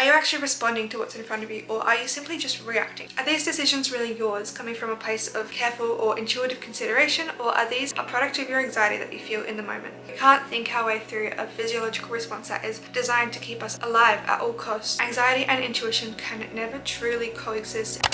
Are you actually responding to what's in front of you, or are you simply just reacting? Are these decisions really yours, coming from a place of careful or intuitive consideration, or are these a product of your anxiety that you feel in the moment? We can't think our way through a physiological response that is designed to keep us alive at all costs. Anxiety and intuition can never truly coexist.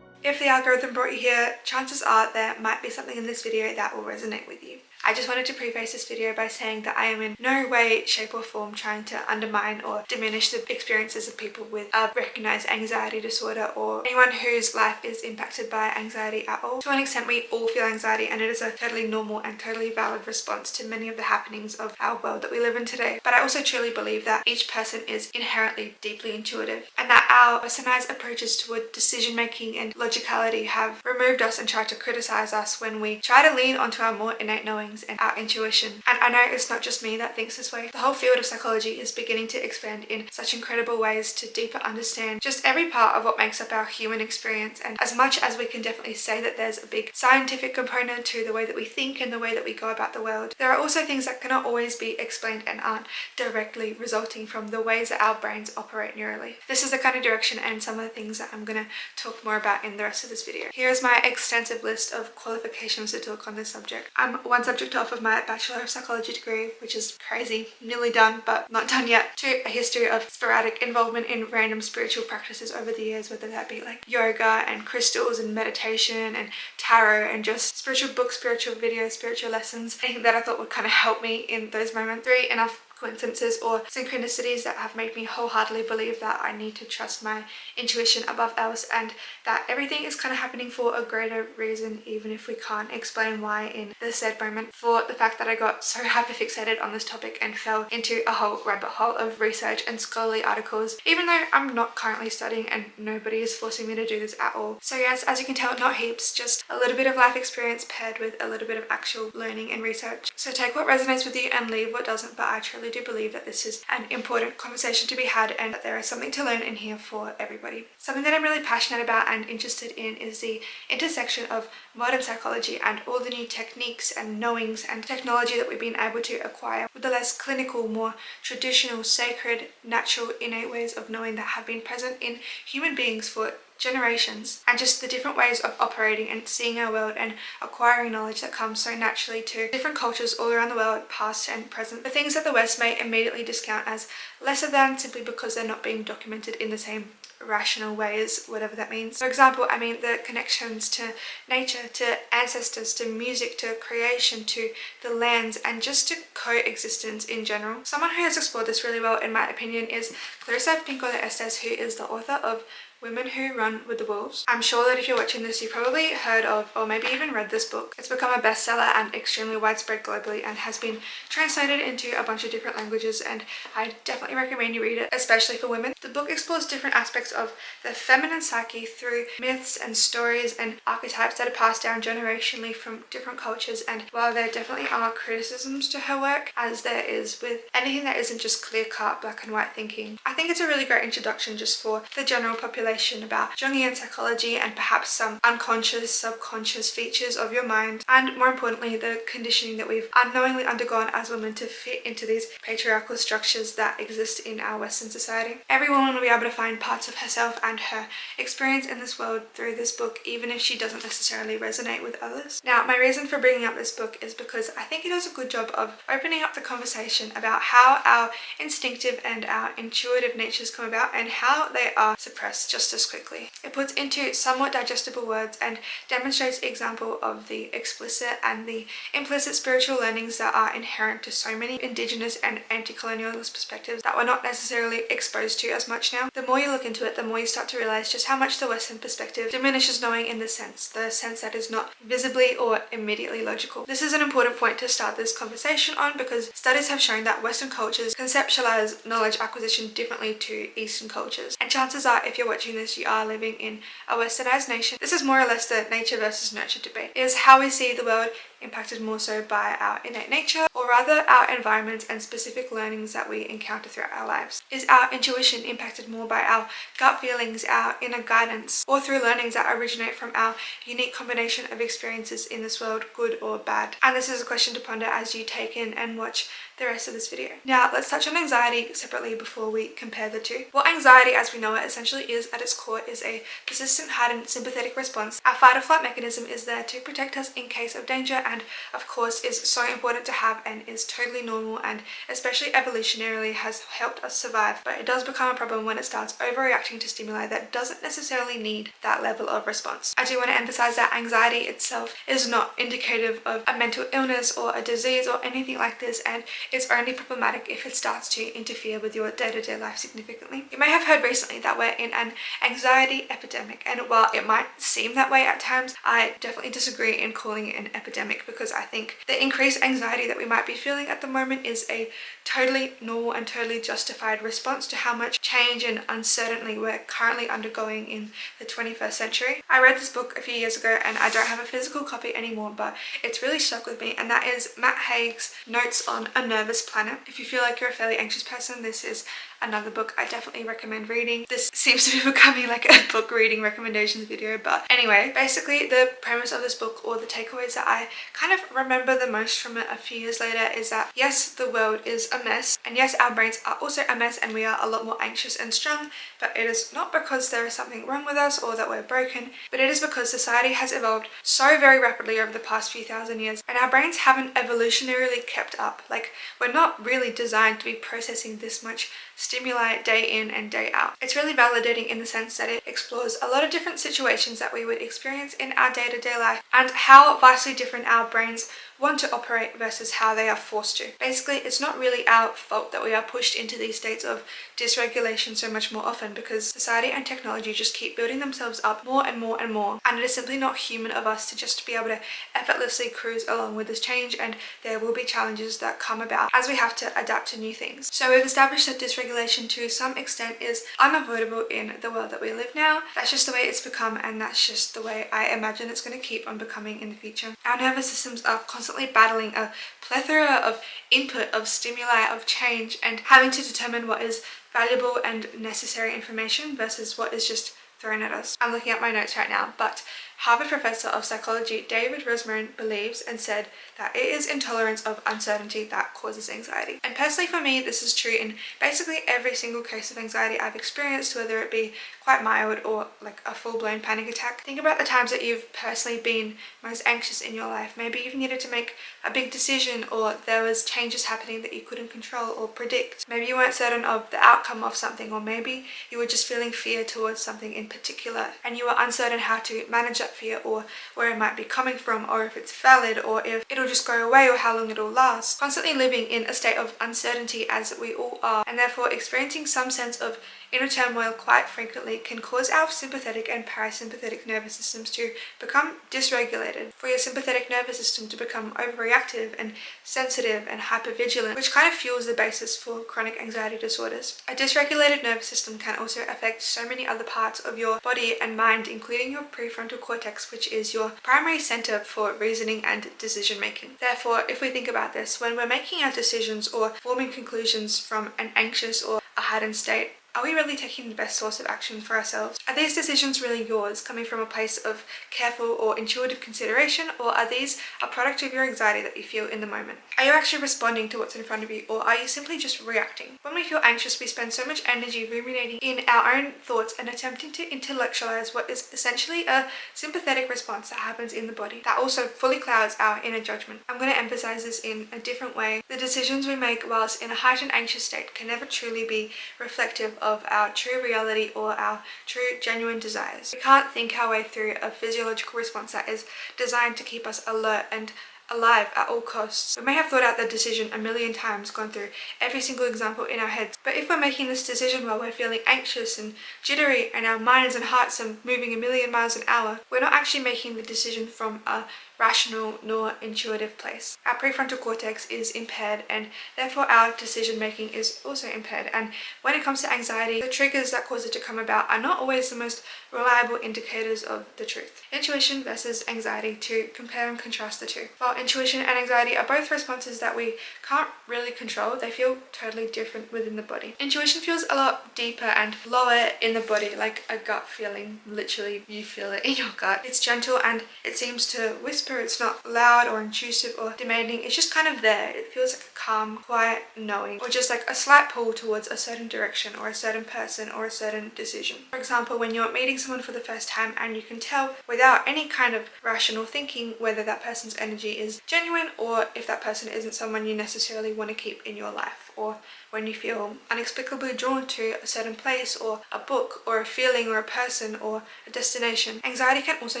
If the algorithm brought you here, chances are there might be something in this video that will resonate with you. I just wanted to preface this video by saying that I am in no way, shape or form trying to undermine or diminish the experiences of people with a recognized anxiety disorder or anyone whose life is impacted by anxiety at all. To an extent, we all feel anxiety, and it is a totally normal and totally valid response to many of the happenings of our world that we live in today. But I also truly believe that each person is inherently deeply intuitive, and that our westernized approaches toward decision making and logicality have removed us and tried to criticize us when we try to lean onto our more innate knowing and our intuition. And I know it's not just me that thinks this way. The whole field of psychology is beginning to expand in such incredible ways to deeper understand just every part of what makes up our human experience. And as much as we can definitely say that there's a big scientific component to the way that we think and the way that we go about the world, there are also things that cannot always be explained and aren't directly resulting from the ways that our brains operate neurally. This is the kind of direction and some of the things that I'm going to talk more about in the rest of this video. Here's my extensive list of qualifications to talk on this subject. I'm one subject off of my Bachelor of Psychology degree, which is crazy, nearly done but not done yet, to a history of sporadic involvement in random spiritual practices over the years, whether that be like yoga and crystals and meditation and tarot and just spiritual books, spiritual videos, spiritual lessons, anything that I thought would kind of help me in those moments. 3 enough coincidences or synchronicities that have made me wholeheartedly believe that I need to trust my intuition above else, and that everything is kind of happening for a greater reason, even if we can't explain why in the said moment. 4, the fact that I got so hyperfixated on this topic and fell into a whole rabbit hole of research and scholarly articles, even though I'm not currently studying and nobody is forcing me to do this at all. So yes, as you can tell, not heaps, just a little bit of life experience paired with a little bit of actual learning and research. So take what resonates with you and leave what doesn't, but I truly do believe that this is an important conversation to be had and that there is something to learn in here for everybody. Something that I'm really passionate about and interested in is the intersection of modern psychology and all the new techniques and knowings and technology that we've been able to acquire with the less clinical, more traditional, sacred, natural, innate ways of knowing that have been present in human beings for generations, and just the different ways of operating and seeing our world and acquiring knowledge that comes so naturally to different cultures all around the world, past and present. The things that the West may immediately discount as lesser than simply because they're not being documented in the same rational ways, whatever that means. For example, I mean the connections to nature, to ancestors, to music, to creation, to the lands, and just to coexistence in general. Someone who has explored this really well, in my opinion, is Clarissa Pinkola Estes, who is the author of Women Who Run with the Wolves. I'm sure that if you're watching this, you've probably heard of or maybe even read this book. It's become a bestseller and extremely widespread globally and has been translated into a bunch of different languages, and I definitely recommend you read it, especially for women. The book explores different aspects of the feminine psyche through myths and stories and archetypes that are passed down generationally from different cultures, and while there definitely are criticisms to her work, as there is with anything that isn't just clear-cut black and white thinking, I think it's a really great introduction just for the general population about Jungian psychology and perhaps some unconscious, subconscious features of your mind, and more importantly, the conditioning that we've unknowingly undergone as women to fit into these patriarchal structures that exist in our Western society. Every woman will be able to find parts of herself and her experience in this world through this book, even if she doesn't necessarily resonate with others. Now, my reason for bringing up this book is because I think it does a good job of opening up the conversation about how our instinctive and our intuitive natures come about and how they are suppressed just as quickly. It puts into somewhat digestible words and demonstrates example of the explicit and the implicit spiritual learnings that are inherent to so many indigenous and anti-colonialist perspectives that we're not necessarily exposed to as much now. The more you look into it, the more you start to realize just how much the Western perspective diminishes knowing in the sense that is not visibly or immediately logical. This is an important point to start this conversation on because studies have shown that Western cultures conceptualize knowledge acquisition differently to Eastern cultures, and chances are if you're watching this, you are living in a westernized nation. This is more or less the nature versus nurture debate. Is how we see the world impacted more so by our innate nature, or rather our environment and specific learnings that we encounter throughout our lives? Is our intuition impacted more by our gut feelings, our inner guidance, or through learnings that originate from our unique combination of experiences in this world, good or bad? And this is a question to ponder as you take in and watch the rest of this video. Now let's touch on anxiety separately before we compare the two. What anxiety as we know it essentially is at its core is a persistent heightened sympathetic response. Our fight or flight mechanism is there to protect us in case of danger, and of course is so important to have and is totally normal and especially evolutionarily has helped us survive, but it does become a problem when it starts overreacting to stimuli that doesn't necessarily need that level of response. I do want to emphasize that anxiety itself is not indicative of a mental illness or a disease or anything like this, and it's only problematic if it starts to interfere with your day-to-day life significantly. You may have heard recently that we're in an anxiety epidemic, and while it might seem that way at times, I definitely disagree in calling it an epidemic, because I think the increased anxiety that we might be feeling at the moment is a totally normal and totally justified response to how much change and uncertainty we're currently undergoing in the 21st century. I read this book a few years ago and I don't have a physical copy anymore, but it's really stuck with me, and that is Matt Haig's Notes on a Nervous Planet. If you feel like you're a fairly anxious person, this is another book I definitely recommend reading. This seems to be becoming like a book reading recommendations video, but anyway, basically the premise of this book, or the takeaways that I kind of remember the most from it a few years later, is that yes, the world is a mess, and yes, our brains are also a mess and we are a lot more anxious and strung, but it is not because there is something wrong with us or that we're broken, but it is because society has evolved so very rapidly over the past few thousand years, and our brains haven't evolutionarily kept up. Like, we're not really designed to be processing this much stimuli day in and day out. It's really validating in the sense that it explores a lot of different situations that we would experience in our day-to-day life and how vastly different our brains want to operate versus how they are forced to. Basically, it's not really our fault that we are pushed into these states of dysregulation so much more often, because society and technology just keep building themselves up more and more and more, and it is simply not human of us to just be able to effortlessly cruise along with this change, and there will be challenges that come about as we have to adapt to new things. So we've established that dysregulation to some extent is unavoidable in the world that we live now. That's just the way it's become, and that's just the way I imagine it's going to keep on becoming in the future. Our nervous systems are constantly battling a plethora of input, of stimuli, of change, and having to determine what is valuable and necessary information versus what is just thrown at us. I'm looking at my notes right now, but Harvard professor of psychology David Rosmarin believes and said that it is intolerance of uncertainty that causes anxiety. And personally for me, this is true in basically every single case of anxiety I've experienced, whether it be quite mild or like a full-blown panic attack. Think about the times that you've personally been most anxious in your life. Maybe you've needed to make a big decision, or there was changes happening that you couldn't control or predict. Maybe you weren't certain of the outcome of something, or maybe you were just feeling fear towards something in particular and you were uncertain how to manage that fear, or where it might be coming from, or if it's valid, or if it'll just go away, or how long it'll last. Constantly living in a state of uncertainty, as we all are, and therefore experiencing some sense of inner turmoil quite frequently can cause our sympathetic and parasympathetic nervous systems to become dysregulated, for your sympathetic nervous system to become overreactive and sensitive and hypervigilant, which kind of fuels the basis for chronic anxiety disorders. A dysregulated nervous system can also affect so many other parts of your body and mind, including your prefrontal cortex, which is your primary center for reasoning and decision making. Therefore, if we think about this, when we're making our decisions or forming conclusions from an anxious or a heightened state, are we really taking the best source of action for ourselves? Are these decisions really yours, coming from a place of careful or intuitive consideration, or are these a product of your anxiety that you feel in the moment? Are you actually responding to what's in front of you, or are you simply just reacting? When we feel anxious, we spend so much energy ruminating in our own thoughts and attempting to intellectualize what is essentially a sympathetic response that happens in the body that also fully clouds our inner judgment. I'm going to emphasize this in a different way. The decisions we make whilst in a heightened anxious state can never truly be reflective of our true reality or our true genuine desires. We can't think our way through a physiological response that is designed to keep us alert and alive at all costs. We may have thought out the decision a million times, gone through every single example in our heads, but if we're making this decision while we're feeling anxious and jittery and our minds and hearts are moving a million miles an hour, we're not actually making the decision from a rational nor intuitive place. Our prefrontal cortex is impaired, and therefore our decision making is also impaired. And when it comes to anxiety, the triggers that cause it to come about are not always the most reliable indicators of the truth. Intuition versus anxiety, to compare and contrast the two. While intuition and anxiety are both responses that we can't really control, they feel totally different within the body. Intuition feels a lot deeper and lower in the body, like a gut feeling. Literally, you feel it in your gut. It's gentle and it seems to whisper whisper. It's not loud or intrusive or demanding. It's just kind of there. It feels like a calm, quiet knowing, or just like a slight pull towards a certain direction or a certain person or a certain decision. For example, when you're meeting someone for the first time and you can tell without any kind of rational thinking whether that person's energy is genuine or if that person isn't someone you necessarily want to keep in your life, or when you feel inexplicably drawn to a certain place or a book or a feeling or a person or a destination. Anxiety can also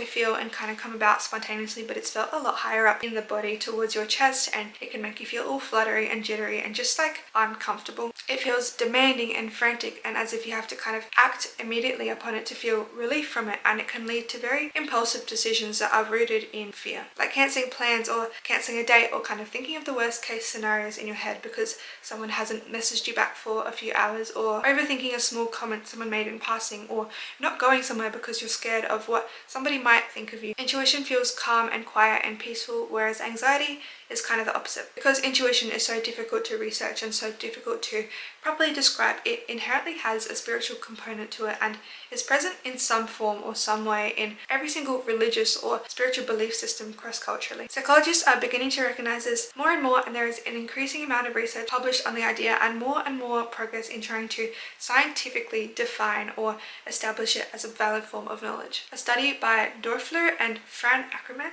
feel and kind of come about spontaneously, but it's felt a lot higher up in the body towards your chest, and it can make you feel all fluttery and jittery and just like uncomfortable. It feels demanding and frantic and as if you have to kind of act immediately upon it to feel relief from it, and it can lead to very impulsive decisions that are rooted in fear, like cancelling plans or cancelling a date, or kind of thinking of the worst case scenarios in your head because someone hasn't messaged you back for a few hours, or overthinking a small comment someone made in passing, or not going somewhere because you're scared of what somebody might think of you. Intuition feels calm and quiet and peaceful, whereas anxiety is kind of the opposite. Because intuition is so difficult to research and so difficult to properly describe, it inherently has a spiritual component to it and is present in some form or some way in every single religious or spiritual belief system cross-culturally. Psychologists are beginning to recognize this more and more, and there is an increasing amount of research published on the idea and more progress in trying to scientifically define or establish it as a valid form of knowledge. A study by Dorfler and Fran Ackerman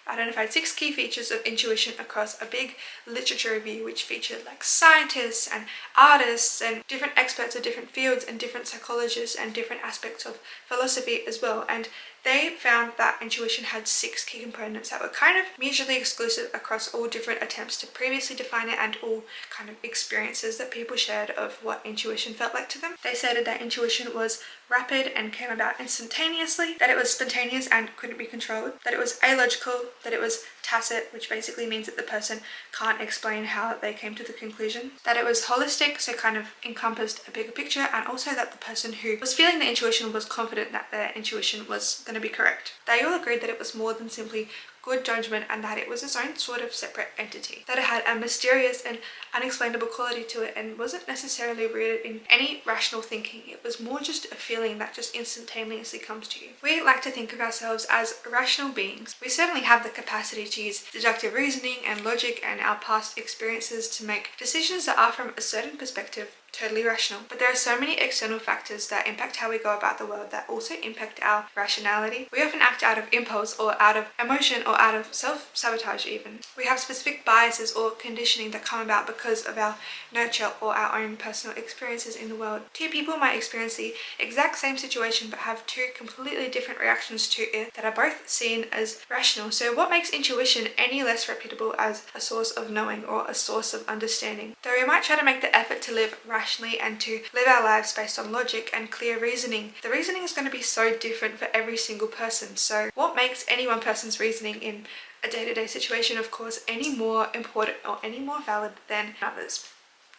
identified 6 key features of intuition across a big literature review, which featured like scientists and artists and different experts of different fields and different psychologists and different aspects of philosophy as well. And they found that intuition had 6 key components that were kind of mutually exclusive across all different attempts to previously define it and all kind of experiences that people shared of what intuition felt like to them. They stated that intuition was rapid and came about instantaneously, that it was spontaneous and couldn't be controlled, that it was illogical, that it was tacit, which basically means that the person can't explain how they came to the conclusion, that it was holistic, so kind of encompassed a bigger picture, and also that the person who was feeling the intuition was confident that their intuition was going to be correct. They all agreed that it was more than simply good judgment and that it was its own sort of separate entity, that it had a mysterious and unexplainable quality to it and wasn't necessarily rooted in any rational thinking. It was more just a feeling that just instantaneously comes to you. We like to think of ourselves as rational beings. We certainly have the capacity to use deductive reasoning and logic and our past experiences to make decisions that are from a certain perspective totally rational. But there are so many external factors that impact how we go about the world that also impact our rationality. We often act out of impulse or out of emotion or out of self-sabotage even. We have specific biases or conditioning that come about because of our nurture or our own personal experiences in the world. 2 people might experience the exact same situation but have 2 completely different reactions to it that are both seen as rational. So what makes intuition any less reputable as a source of knowing or a source of understanding? Though we might try to make the effort to live rationally and to live our lives based on logic and clear reasoning, the reasoning is going to be so different for every single person. So what makes any one person's reasoning in a day-to-day situation, of course, any more important or any more valid than others?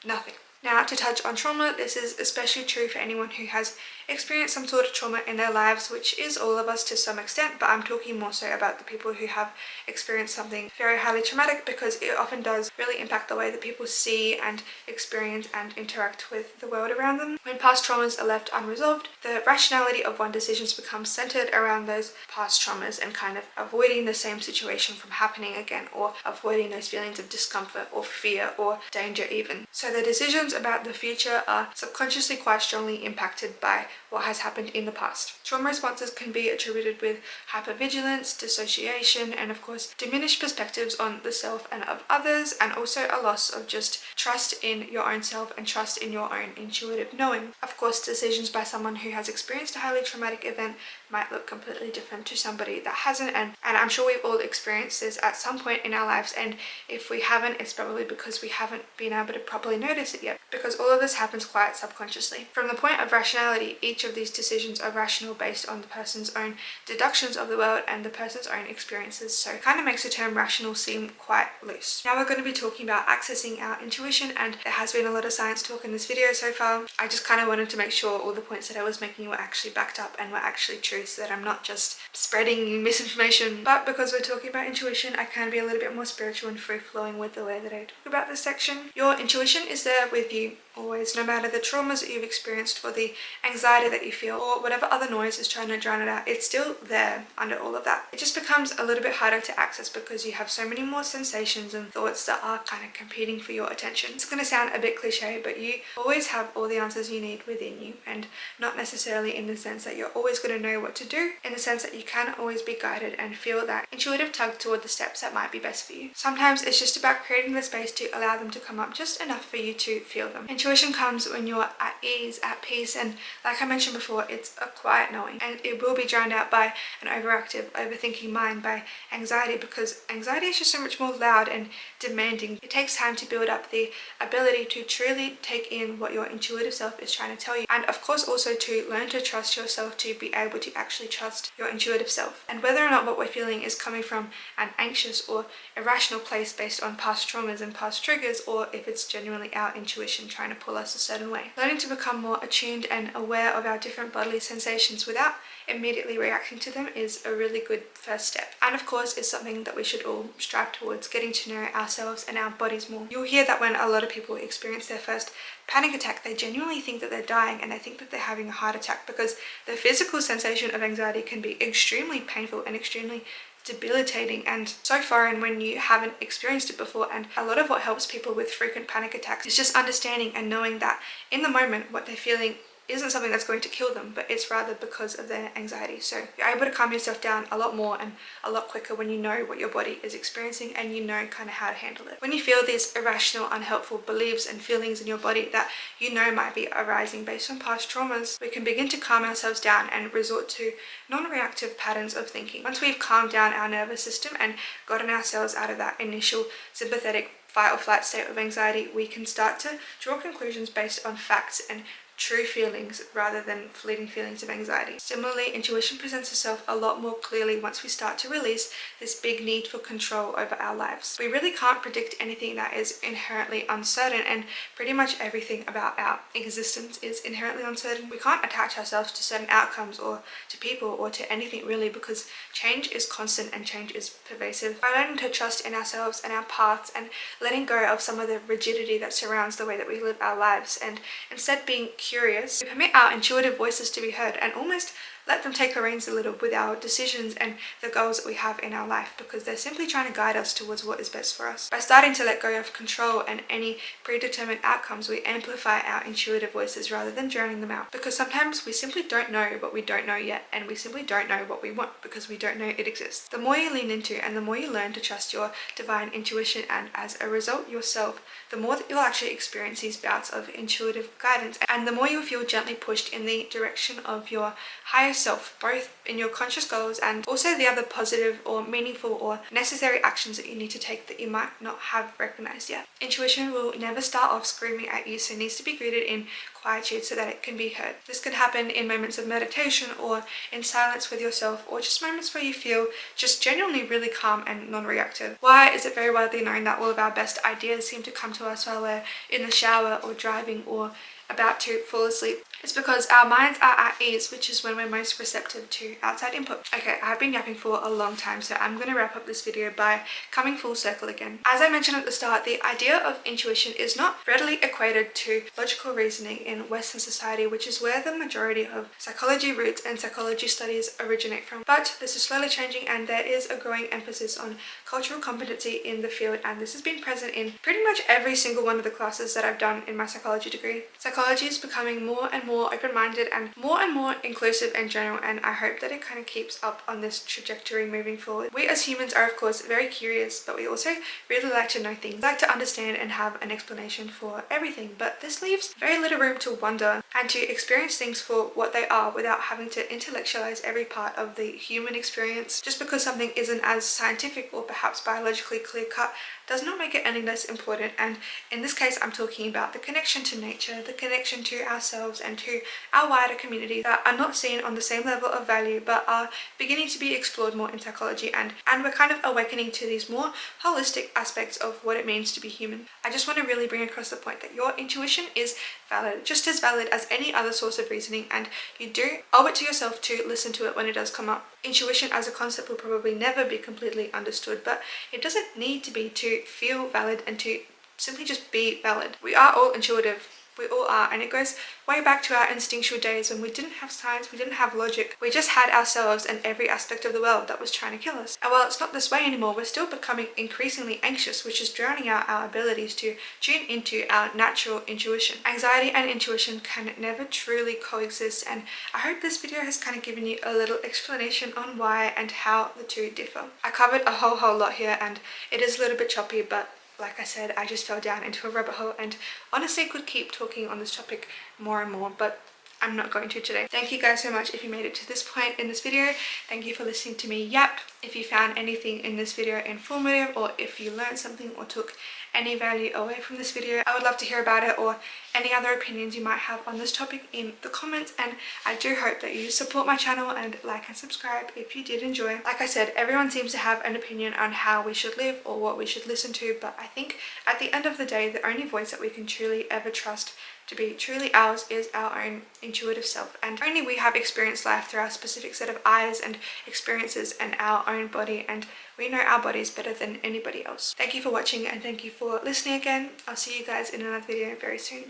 Nothing. Now, to touch on trauma, this is especially true for anyone who has experienced some sort of trauma in their lives, which is all of us to some extent, but I'm talking more so about the people who have experienced something very highly traumatic, because it often does really impact the way that people see and experience and interact with the world around them. When past traumas are left unresolved, the rationality of one's decisions becomes centered around those past traumas and kind of avoiding the same situation from happening again, or avoiding those feelings of discomfort or fear or danger even. So the decisions about the future are subconsciously quite strongly impacted by what has happened in the past. Trauma responses can be attributed with hypervigilance, dissociation, and of course diminished perspectives on the self and of others, and also a loss of just trust in your own self and trust in your own intuitive knowing. Of course, decisions by someone who has experienced a highly traumatic event might look completely different to somebody that hasn't, and I'm sure we've all experienced this at some point in our lives, and if we haven't, it's probably because we haven't been able to properly notice it yet, because all of this happens quite subconsciously. From the point of rationality, each of these decisions are rational based on the person's own deductions of the world and the person's own experiences, so it kind of makes the term rational seem quite loose. Now we're going to be talking about accessing our intuition, and there has been a lot of science talk in this video so far. I just kind of wanted to make sure all the points that I was making were actually backed up and were actually true, so that I'm not just spreading misinformation. But because we're talking about intuition, I can be a little bit more spiritual and free-flowing with the way that I talk about this section. Your intuition is there with you always, no matter the traumas that you've experienced or the anxiety that you feel or whatever other noise is trying to drown it out, it's still there under all of that. It just becomes a little bit harder to access because you have so many more sensations and thoughts that are kind of competing for your attention. It's going to sound a bit cliche, but you always have all the answers you need within you, and not necessarily in the sense that you're always going to know what to do, in the sense that you can always be guided and feel that intuitive tug toward the steps that might be best for you. Sometimes it's just about creating the space to allow them to come up just enough for you to feel them. Intuition comes when you're at ease, at peace, and like I mentioned before, it's a quiet knowing, and it will be drowned out by an overactive, overthinking mind, by anxiety, because anxiety is just so much more loud and demanding. It takes time to build up the ability to truly take in what your intuitive self is trying to tell you, and of course also to learn to trust yourself, to be able to actually trust your intuitive self. And whether or not what we're feeling is coming from an anxious or irrational place based on past traumas and past triggers, or if it's genuinely our intuition trying to pull us a certain way. Learning to become more attuned and aware of our different bodily sensations without immediately reacting to them is a really good first step. And of course, it's something that we should all strive towards, getting to know ourselves and our bodies more. You'll hear that when a lot of people experience their first panic attack, they genuinely think that they're dying, and they think that they're having a heart attack, because the physical sensation of anxiety can be extremely painful and extremely debilitating and so foreign when you haven't experienced it before. And a lot of what helps people with frequent panic attacks is just understanding and knowing that in the moment what they're feeling isn't something that's going to kill them, but it's rather because of their anxiety. So you're able to calm yourself down a lot more and a lot quicker when you know what your body is experiencing and you know kind of how to handle it. When you feel these irrational, unhelpful beliefs and feelings in your body that you know might be arising based on past traumas, we can begin to calm ourselves down and resort to non-reactive patterns of thinking. Once we've calmed down our nervous system and gotten ourselves out of that initial sympathetic fight or flight state of anxiety, we can start to draw conclusions based on facts and true feelings rather than fleeting feelings of anxiety. Similarly, intuition presents itself a lot more clearly once we start to release this big need for control over our lives. We really can't predict anything that is inherently uncertain, and pretty much everything about our existence is inherently uncertain. We can't attach ourselves to certain outcomes or to people or to anything really, because change is constant and change is pervasive. By learning to trust in ourselves and our paths and letting go of some of the rigidity that surrounds the way that we live our lives, and instead being curious, we permit our intuitive voices to be heard and almost let them take the reins a little with our decisions and the goals that we have in our life, because they're simply trying to guide us towards what is best for us. By starting to let go of control and any predetermined outcomes, we amplify our intuitive voices rather than drowning them out, because sometimes we simply don't know what we don't know yet, and we simply don't know what we want because we don't know it exists. The more you lean into and the more you learn to trust your divine intuition, and as a result yourself, the more that you'll actually experience these bouts of intuitive guidance, and the more you'll feel gently pushed in the direction of your higher self, both in your conscious goals and also the other positive or meaningful or necessary actions that you need to take that you might not have recognized yet. Intuition will never start off screaming at you, so it needs to be greeted in quietude so that it can be heard. This could happen in moments of meditation or in silence with yourself, or just moments where you feel just genuinely really calm and non-reactive. Why is it very widely known that all of our best ideas seem to come to us while we're in the shower or driving or about to fall asleep? It's because our minds are at ease, which is when we're most receptive to outside input. Okay, I've been yapping for a long time, so I'm going to wrap up this video by coming full circle again. As I mentioned at the start, the idea of intuition is not readily equated to logical reasoning in Western society, which is where the majority of psychology roots and psychology studies originate from. But this is slowly changing, and there is a growing emphasis on cultural competency in the field, and this has been present in pretty much every single one of the classes that I've done in my psychology degree. Psychology is becoming more and more open-minded and more inclusive in general, and I hope that it kind of keeps up on this trajectory moving forward. We as humans are of course very curious, but we also really like to know things, like to understand and have an explanation for everything, but this leaves very little room to wonder and to experience things for what they are without having to intellectualize every part of the human experience. Just because something isn't as scientific or perhaps biologically clear-cut does not make it any less important, and in this case I'm talking about the connection to nature, the connection to ourselves and to our wider community that are not seen on the same level of value but are beginning to be explored more in psychology, and we're kind of awakening to these more holistic aspects of what it means to be human. I just want to really bring across the point that your intuition is valid, just as valid as any other source of reasoning, and you do owe it to yourself to listen to it when it does come up. Intuition as a concept will probably never be completely understood, but it doesn't need to be to feel valid and to simply just be valid. We are all intuitive We all are, and it goes way back to our instinctual days when we didn't have science, we didn't have logic, we just had ourselves and every aspect of the world that was trying to kill us. And while it's not this way anymore, we're still becoming increasingly anxious, which is drowning out our abilities to tune into our natural intuition. Anxiety and intuition can never truly coexist, and I hope this video has kind of given you a little explanation on why and how the two differ. I covered a whole lot here, and it is a little bit choppy, but like I said, I just fell down into a rabbit hole and honestly could keep talking on this topic more and more, but I'm not going to today. Thank you guys so much if you made it to this point in this video. Thank you for listening to me yap. If you found anything in this video informative, or if you learned something or took any value away from this video, I would love to hear about it, or any other opinions you might have on this topic in the comments. And I do hope that you support my channel and like and subscribe if you did enjoy. Like I said, everyone seems to have an opinion on how we should live or what we should listen to, but I think at the end of the day, the only voice that we can truly ever trust to be truly ours is our own intuitive self, and only we have experienced life through our specific set of eyes and experiences and our own body, and we know our bodies better than anybody else. Thank you for watching, and thank you for listening again. I'll see you guys in another video very soon.